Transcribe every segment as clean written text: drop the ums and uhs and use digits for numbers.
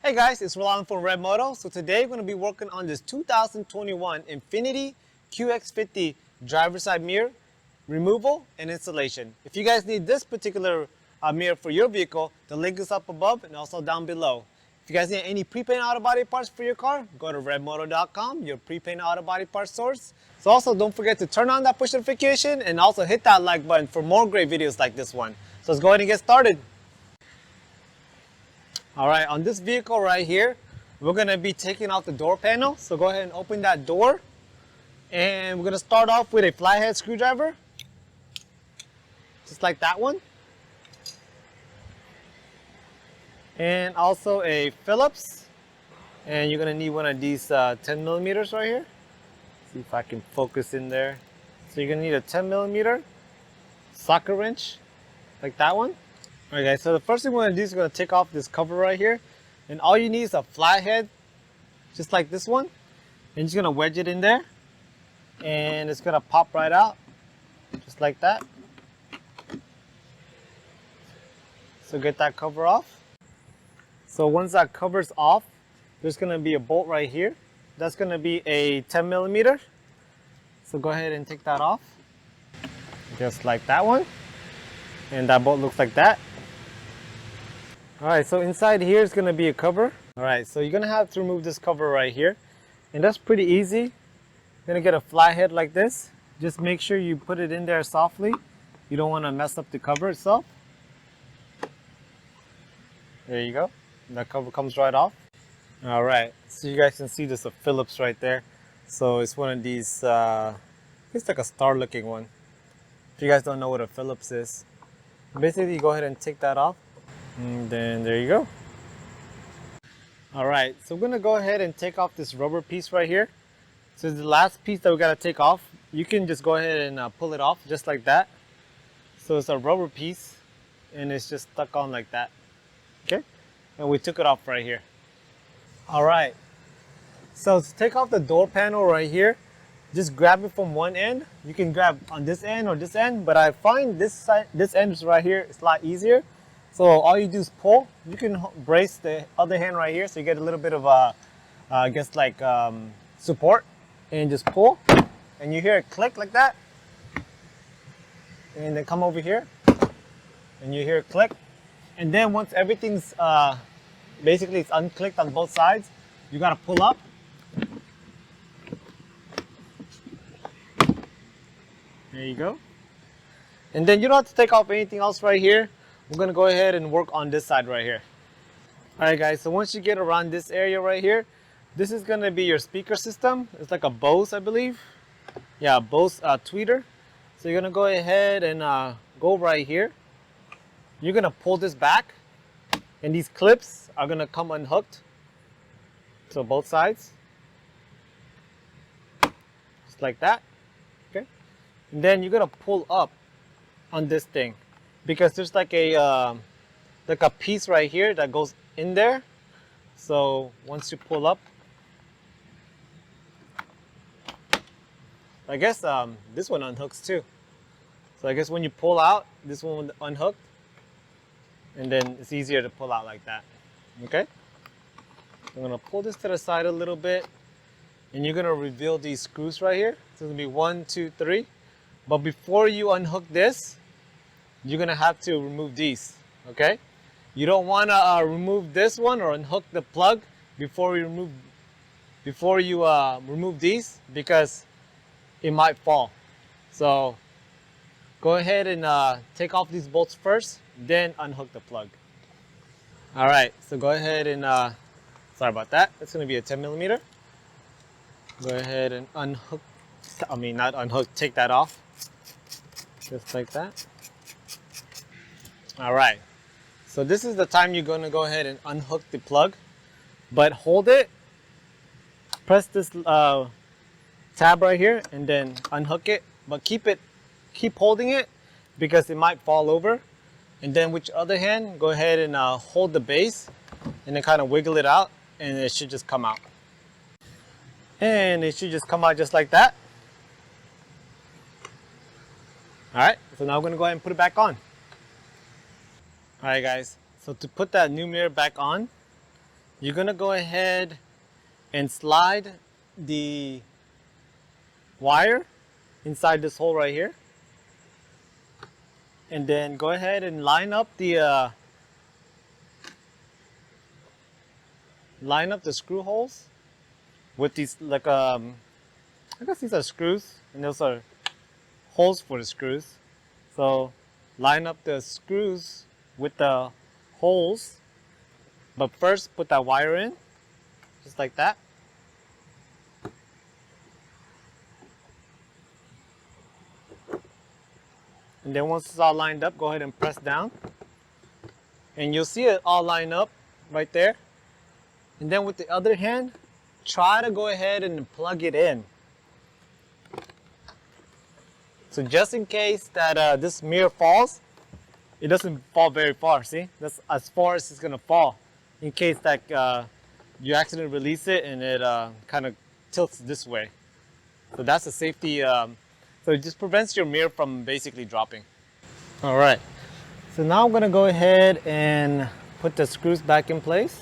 Hey guys, it's Roland from ReveMoto. So today we're going to be working on this 2021 Infiniti QX50 driver's side mirror removal and installation. If you guys need this particular mirror for your vehicle, the link is up above and also down below. If you guys need any pre-paint auto body parts for your car, go to ReveMoto.com, your pre-paint auto body parts source. So also don't forget to turn on that push notification and also hit that like button for more great videos like this one. So let's go ahead and get started. All right, on this vehicle right here, we're gonna be taking out the door panel. So go ahead and open that door. And we're gonna start off with a flathead screwdriver. Just like that one. And also a Phillips. And you're gonna need one of these 10 millimeters right here. See if I can focus in there. So you're gonna need a 10 millimeter socket wrench, like that one. Alright guys, so the first thing we're going to do is we're going to take off this cover right here. And all you need is a flathead, just like this one. And you're just going to wedge it in there. And it's going to pop right out, just like that. So get that cover off. So once that cover's off, there's going to be a bolt right here. That's going to be a 10 millimeter. So go ahead and take that off. Just like that one. And that bolt looks like that. Alright, so inside here is going to be a cover. Alright, so you're going to have to remove this cover right here. And that's pretty easy. You're going to get a flathead like this. Just make sure you put it in there softly. You don't want to mess up the cover itself. There you go. That cover comes right off. Alright, so you guys can see there's a Phillips right there. So it's one of these, it's like a star looking one. If you guys don't know what a Phillips is. Basically, you go ahead and take that off. And then there you go. Alright, so we're going to go ahead and take off this rubber piece right here. So the last piece that we got to take off, you can just go ahead and pull it off just like that. So it's a rubber piece and it's just stuck on like that. Okay, and we took it off right here. Alright, so to take off the door panel right here, just grab it from one end. You can grab on this end or this end, but I find this side, this end is right here, it's a lot easier. So all you do is pull. You can brace the other hand right here so you get a little bit of I guess like support, and just pull and you hear it click like that, and then come over here and you hear it click, and then once everything's basically it's unclicked on both sides, you got to pull up. There you go. And then you don't have to take off anything else right here. We're going to go ahead and work on this side right here. Alright guys, so once you get around this area right here, this is going to be your speaker system. It's like a Bose, I believe. Yeah, Bose tweeter. So you're going to go ahead and go right here. You're going to pull this back. And these clips are going to come unhooked. So both sides. Just like that. Okay. And then you're going to pull up on this thing, because there's like a piece right here that goes in there. So once you pull up, I guess this one unhooks too. So I guess when you pull out, this one will unhook, and then it's easier to pull out like that. Okay, I'm gonna pull this to the side a little bit, and you're gonna reveal these screws right here. So it's gonna be 1, 2, 3. But before you unhook this, you're gonna have to remove these. Okay, you don't want to remove this one or unhook the plug before you remove these, because it might fall. So go ahead and take off these bolts first, then unhook the plug. All right, so go ahead and sorry about that, that's going to be a 10 millimeter. Go ahead and unhook, not unhook, take that off just like that. All right, so this is the time you're going to go ahead and unhook the plug, but hold it, press this tab right here, and then unhook it, but keep holding it, because it might fall over. And then with your other hand, go ahead and hold the base and then kind of wiggle it out, and it should just come out. And it should just come out just like that. All right, so now I'm gonna go ahead and put it back on. All right guys, so to put that new mirror back on, you're gonna go ahead and slide the wire inside this hole right here, and then go ahead and line up the screw holes with these, like I guess these are screws, and those are holes for the screws. So line up the screws with the holes, but first put that wire in, just like that. And then once it's all lined up, go ahead and press down. And you'll see it all line up right there. And then with the other hand, try to go ahead and plug it in. So just in case that this mirror falls, it doesn't fall very far, see? That's as far as it's gonna fall. In case that you accidentally release it and it kind of tilts this way. So that's a safety, so it just prevents your mirror from basically dropping. All right, so now I'm gonna go ahead and put the screws back in place.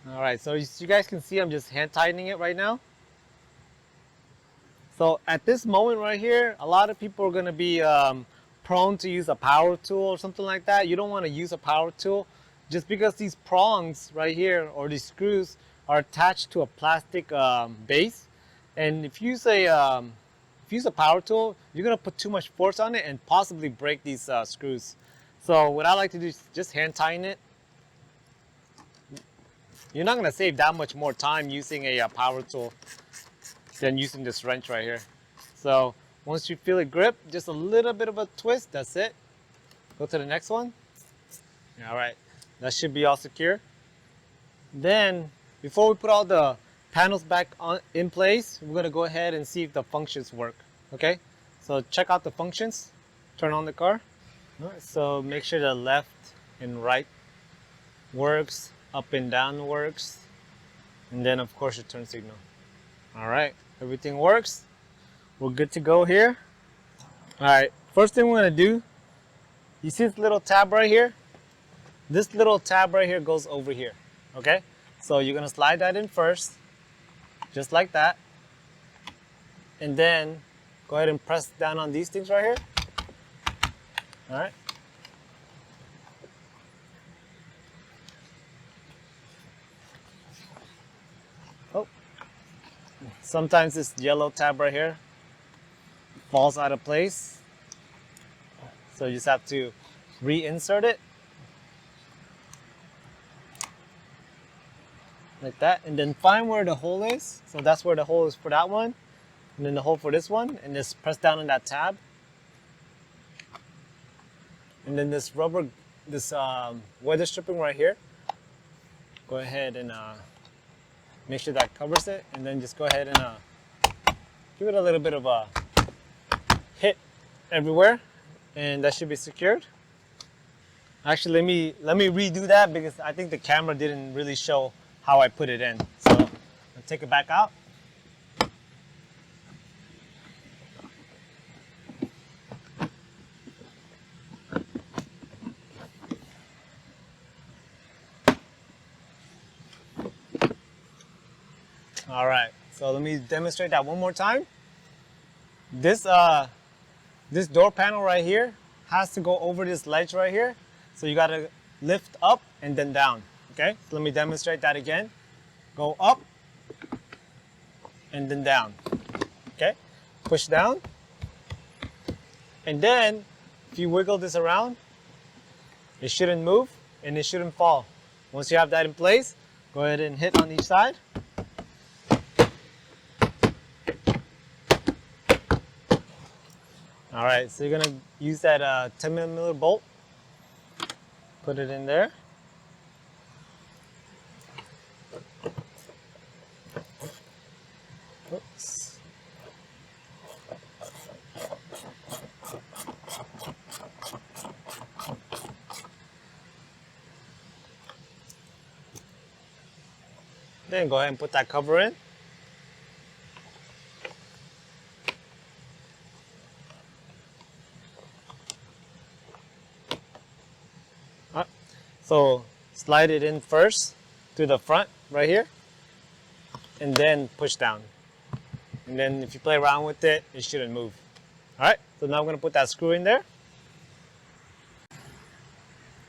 All right, so you guys can see I'm just hand tightening it right now. So at this moment right here, a lot of people are gonna be prone to use a power tool or something like that. You don't wanna use a power tool just because these prongs right here, or these screws, are attached to a plastic base. And if you use a power tool, you're gonna put too much force on it and possibly break these screws. So what I like to do is just hand tighten it. You're not gonna save that much more time using a power tool than using this wrench right here. So once you feel it grip, just a little bit of a twist, that's it. Go to the next one. All right, that should be all secure. Then, before we put all the panels back in place, we're gonna go ahead and see if the functions work, okay? So check out the functions, turn on the car. All right, so make sure the left and right works, up and down works, and then of course your turn signal. All right, everything works. We're good to go here. All right, first thing we're gonna do, you see this little tab right here? This little tab right here goes over here, okay? So you're gonna slide that in first, just like that. And then go ahead and press down on these things right here. All right. Oh, sometimes this yellow tab right here falls out of place. So you just have to reinsert it. Like that, and then find where the hole is. So that's where the hole is for that one, and then the hole for this one, and just press down on that tab. And then this rubber, this weather stripping right here, go ahead and make sure that covers it, and then just go ahead and give it a little bit of a hit everywhere, and that should be secured. Actually, let me redo that because I think the camera didn't really show how I put it in. So I'll take it back out. All right, so let me demonstrate that one more time. This door panel right here has to go over this ledge right here. So you gotta lift up and then down. Okay, so let me demonstrate that again. Go up and then down. Okay, push down. And then if you wiggle this around, it shouldn't move and it shouldn't fall. Once you have that in place, go ahead and hit on each side. All right, so you're gonna use that 10mm bolt. Put it in there. Oops. Then go ahead and put that cover in. So slide it in first to the front right here, and then push down. And then if you play around with it, it shouldn't move. All right, so now I'm gonna put that screw in there.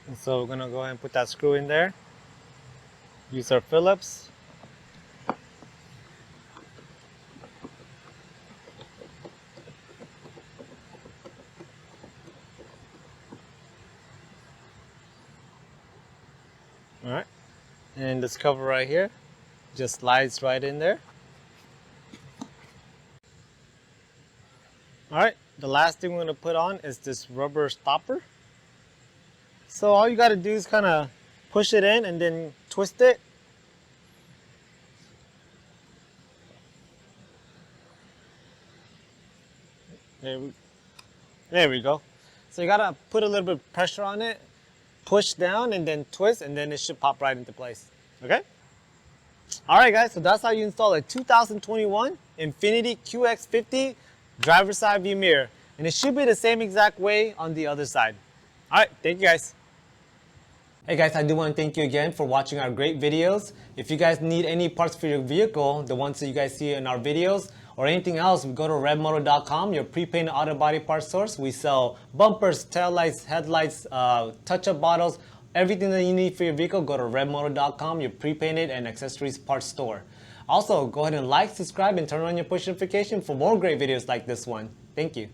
And so we're gonna go ahead and put that screw in there. Use our Phillips. All right, and this cover right here just slides right in there. All right, the last thing we're gonna put on is this rubber stopper. So all you gotta do is kind of push it in and then twist it. There we go. So you gotta put a little bit of pressure on it, push down and then twist, and then it should pop right into place, okay? All right guys, so that's how you install a 2021 Infiniti QX50 driver's side view mirror. And it should be the same exact way on the other side. All right, thank you guys. Hey guys, I do want to thank you again for watching our great videos. If you guys need any parts for your vehicle, the ones that you guys see in our videos, or anything else, go to ReveMoto.com, your pre-painted auto body parts source. We sell bumpers, taillights, headlights, touch-up bottles, everything that you need for your vehicle. Go to ReveMoto.com, your pre-painted and accessories parts store. Also, go ahead and like, subscribe, and turn on your push notification for more great videos like this one. Thank you.